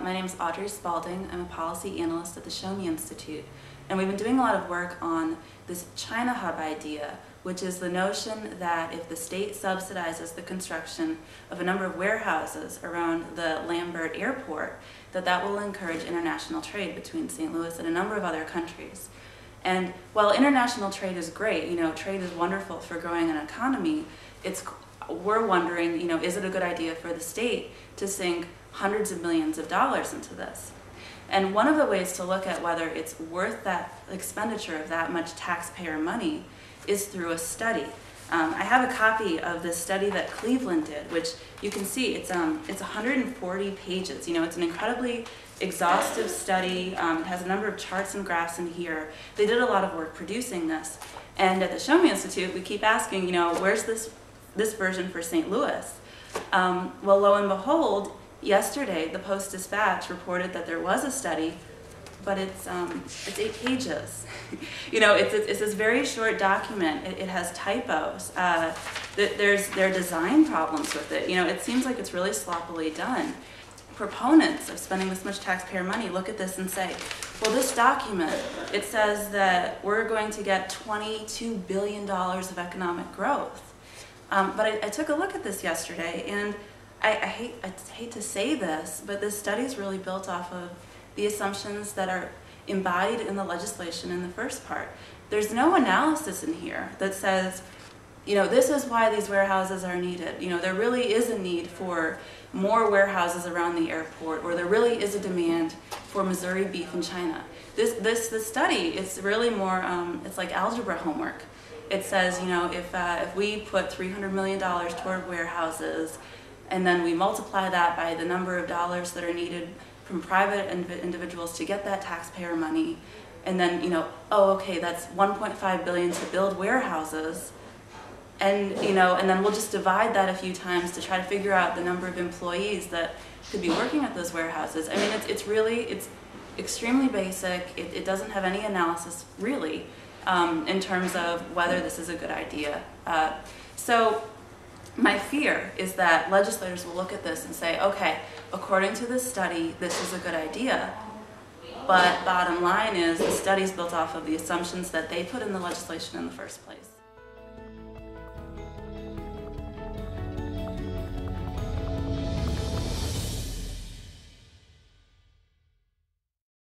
My name is Audrey Spalding. I'm a policy analyst at the Show Me Institute. And we've been doing a lot of work on this China Hub idea, which is the notion that if the state subsidizes the construction of a number of warehouses around the Lambert airport, that will encourage international trade between St. Louis and a number of other countries. And while international trade is great, trade is wonderful for growing an economy, we're wondering, is it a good idea for the state to sink hundreds of millions of dollars into this? And one of the ways to look at whether it's worth that expenditure of that much taxpayer money is through a study. I have a copy of this study that Cleveland did, which you can see it's 140 pages. It's an incredibly exhaustive study. It has a number of charts and graphs in here. They did a lot of work producing this. And at the Show Me Institute, we keep asking, where's this version for St. Louis? Well, lo and behold, yesterday the Post-Dispatch reported that there was a study, but it's 8 pages. It's this very short document. It has typos. There are design problems with it. It seems like it's really sloppily done. Proponents of spending this much taxpayer money look at this and say, well, this document, it says that we're going to get $22 billion of economic growth. But I took a look at this yesterday, and I hate to say this, but this study is really built off of the assumptions that are embodied in the legislation in the first part. There's no analysis in here that says, this is why these warehouses are needed. There really is a need for more warehouses around the airport, or there really is a demand for Missouri beef in China. This study is really more, it's like algebra homework. It says, if we put $300 million toward warehouses, and then we multiply that by the number of dollars that are needed from private individuals to get that taxpayer money, and then, oh, okay, that's $1.5 billion to build warehouses, and and then we'll just divide that a few times to try to figure out the number of employees that could be working at those warehouses. I mean, it's extremely basic. It doesn't have any analysis, really, in terms of whether this is a good idea. So my fear is that legislators will look at this and say, okay, according to this study, this is a good idea, but bottom line is the study's built off of the assumptions that they put in the legislation in the first place.